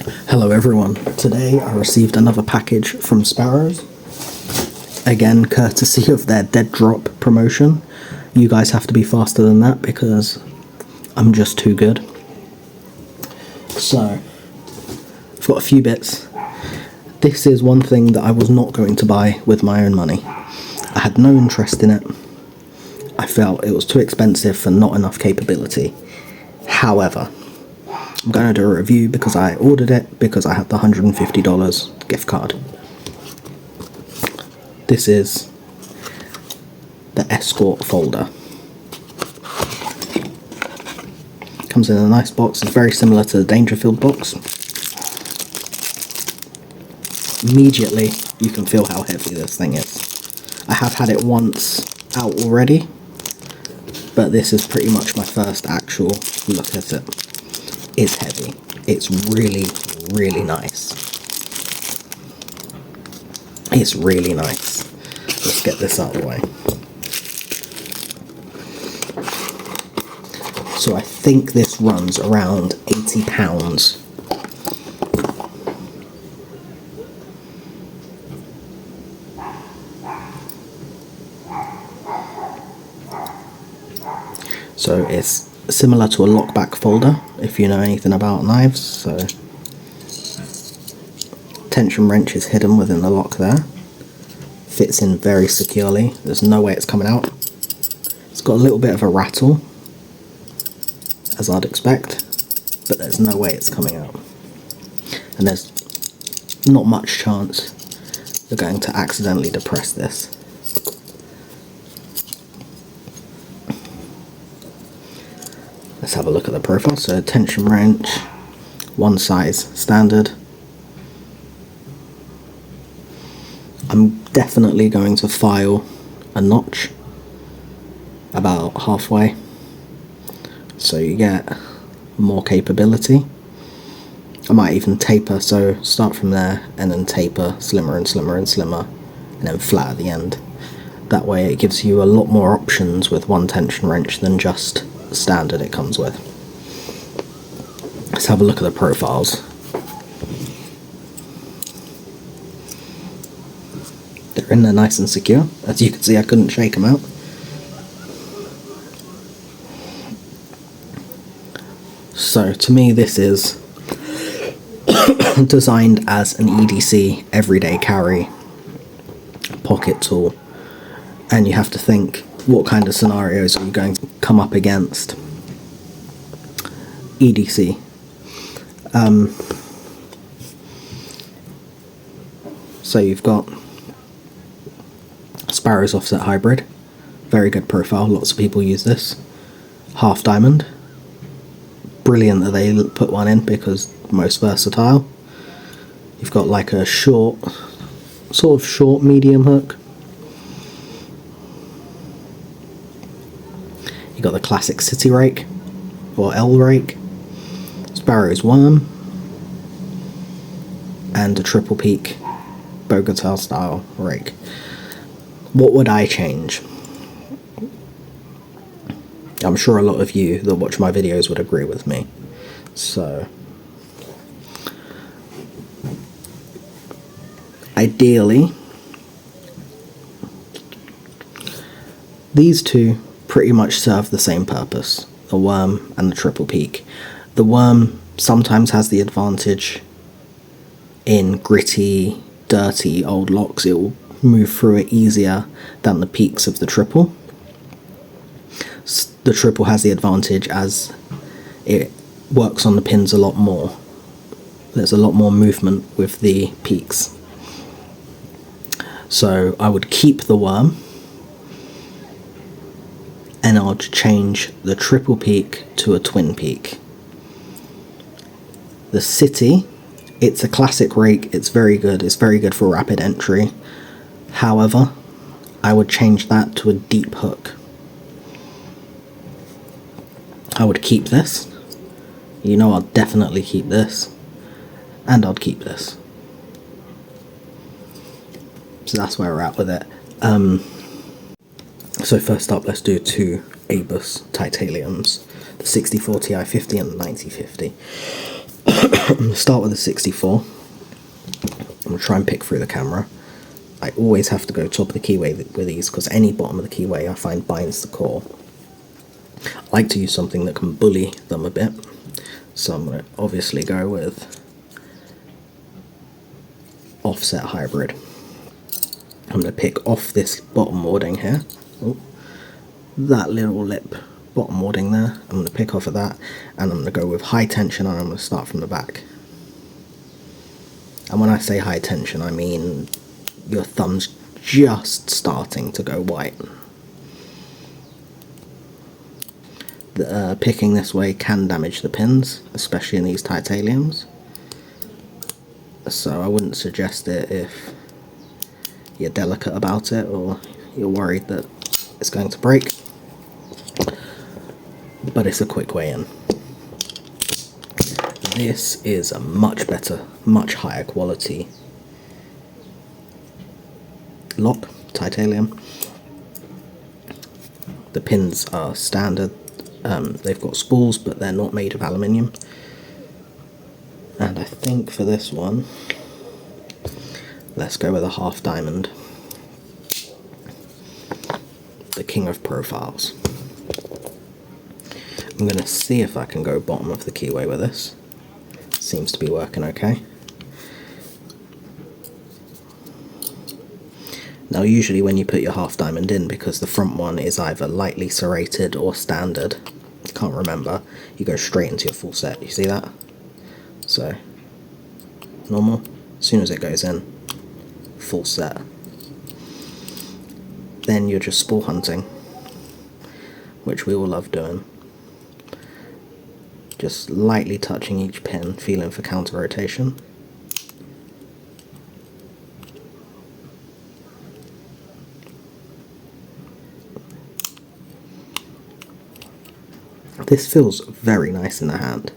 Hello everyone, today I received another package from Sparrows, again courtesy of their dead drop promotion. You guys have to be faster than that because I'm just too good. So, I've got a few bits. This is one thing that I was not going to buy with my own money. I had no interest in it. I felt it was too expensive for not enough capability. However, I'm going to do a review because I ordered it because I had the $150 gift card. This is the Escort folder. Comes in a nice box. It's very similar to the Dangerfield box. Immediately you can feel how heavy this thing is. I have had it once out already, but this is pretty much my first actual look at it. It's heavy. It's really, really nice. It's really nice. Let's get this out of the way. So I think this runs around £80. So it's similar to a lockback folder, if you know anything about knives. So tension wrench is hidden within the lock there. Fits in very securely. There's no way it's coming out. It's got a little bit of a rattle, as I'd expect, but there's no way it's coming out. And there's not much chance you're going to accidentally depress this. Let's have a look at the profile. So tension wrench, one size standard. I'm definitely going to file a notch about halfway, so you get more capability. I might even taper, so start from there and then taper slimmer and slimmer and slimmer and then flat at the end. That way it gives you a lot more options with one tension wrench than just the standard it comes with. Let's have a look at the profiles. They're in there nice and secure. As you can see, I couldn't shake them out. So to me this is designed as an EDC, everyday carry, pocket tool, and you have to think, what kind of scenarios are you going to come up against? EDC. So you've got Sparrows Offset Hybrid, very good profile, lots of people use this. Half diamond, brilliant that they put one in because most versatile. You've got like a short, sort of short medium hook. You got the classic city rake or L rake, Sparrows worm, and a triple peak Bogota style rake. What would I change? I'm sure a lot of you that watch my videos would agree with me. So ideally, these two pretty much serve the same purpose, the worm and the triple peak. The worm sometimes has the advantage in gritty, dirty old locks. It will move through it easier than the peaks of the triple. The triple has the advantage as it works on the pins a lot more. There's a lot more movement with the peaks. So I would keep the worm, and I'd change the triple peak to a twin peak. The city, it's a classic rake, it's very good for rapid entry. However, I would change that to a deep hook. I would keep this. You know, I'll definitely keep this. And I'd keep this. So that's where we're at with it. So first up, let's do two ABUS titaniums. The 6040 i50 and the 9050. I'm going to start with a 64. I'm going to try and pick through the camera. I always have to go top of the keyway with these because any bottom of the keyway I find binds the core. I like to use something that can bully them a bit, so I'm going to obviously go with offset hybrid. I'm going to pick off this bottom warding here. Oh, that little lip bottom warding there. I'm going to pick off of that, and I'm going to go with high tension, and I'm going to start from the back. And when I say high tension, I mean your thumb's just starting to go white. Picking this way can damage the pins, especially in these titaniums. So I wouldn't suggest it if you're delicate about it or you're worried that it's going to break. But it's a quick way in. This is a much better, much higher quality lock, titanium. The pins are standard. They've got spools, but they're not made of aluminium. And I think for this one, let's go with a half diamond. The king of profiles. I'm going to see if I can go bottom of the keyway with this. Seems to be working okay. Now usually when you put your half diamond in, because the front one is either lightly serrated or standard, I can't remember, you go straight into your full set. You see that? So, normal, as soon as it goes in, full set. Then you're just spool hunting, which we all love doing. Just lightly touching each pin, feeling for counter rotation. This feels very nice in the hand.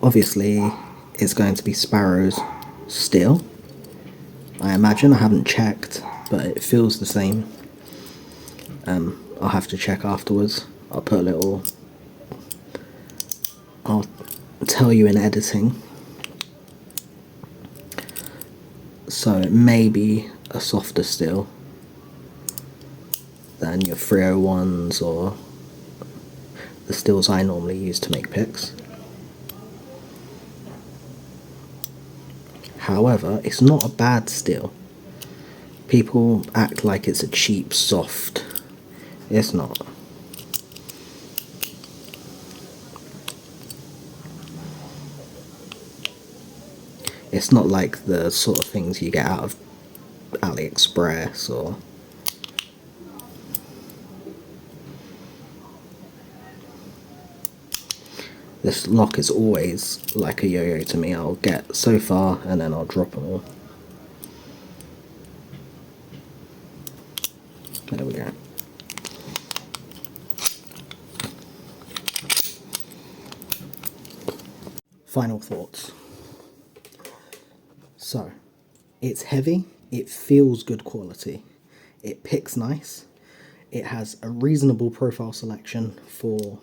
Obviously, it's going to be Sparrows steel, I imagine. I haven't checked, but it feels the same. I'll have to check afterwards. I'll put a little... I'll tell you in editing. So it may be a softer steel than your 301s or the steels I normally use to make picks. However, it's not a bad steel. People act like it's a cheap, soft. It's not. It's not like the sort of things you get out of AliExpress or... This lock is always like a yo-yo to me. I'll get so far and then I'll drop them all. There we go. Final thoughts. So, it's heavy, it feels good quality, it picks nice, it has a reasonable profile selection for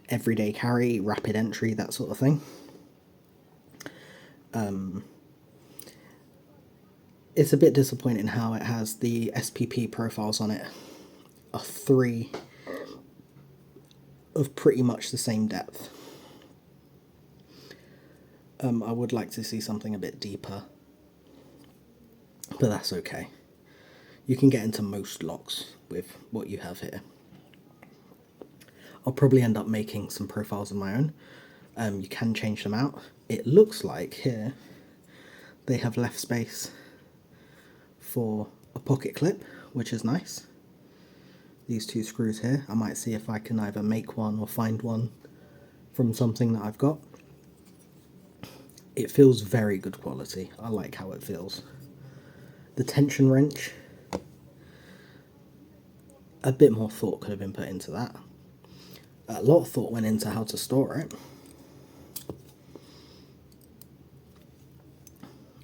everyday carry, rapid entry, that sort of thing. It's a bit disappointing how it has the SPP profiles on it are 3 of pretty much the same depth. I would like to see something a bit deeper, but that's okay. You can get into most locks with what you have here. I'll probably end up making some profiles of my own. You can change them out. It looks like here they have left space for a pocket clip, which is nice. These 2 screws here, I might see if I can either make one or find one from something that I've got. It feels very good quality. I like how it feels. The tension wrench, a bit more thought could have been put into that. A lot of thought went into how to store it.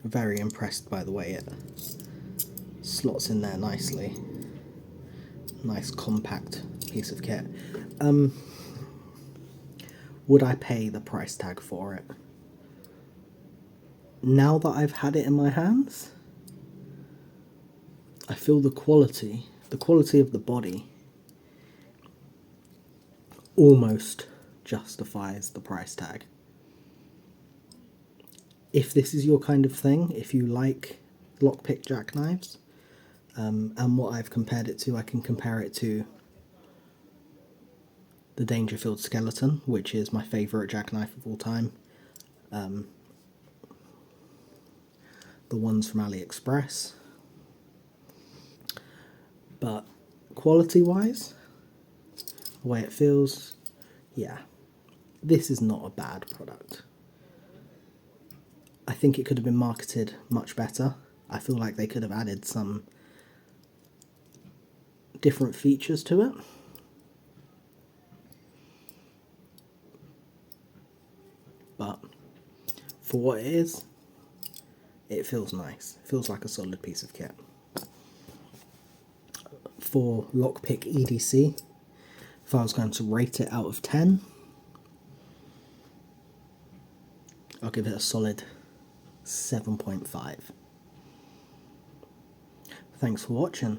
Very impressed by the way it slots in there nicely. Nice compact piece of kit. Would I pay the price tag for it? Now that I've had it in my hands, I feel the quality of the body almost justifies the price tag. If this is your kind of thing, if you like lockpick jackknives, and what I've compared it to, I can compare it to the Dangerfield Skeleton, which is my favourite jackknife of all time. The ones from AliExpress. But quality-wise, the way it feels, yeah, this is not a bad product. I think it could have been marketed much better. I feel like they could have added some different features to it. But for what it is, it feels nice. It feels like a solid piece of kit. For lockpick EDC, if I was going to rate it out of 10, I'll give it a solid 7.5. Thanks for watching.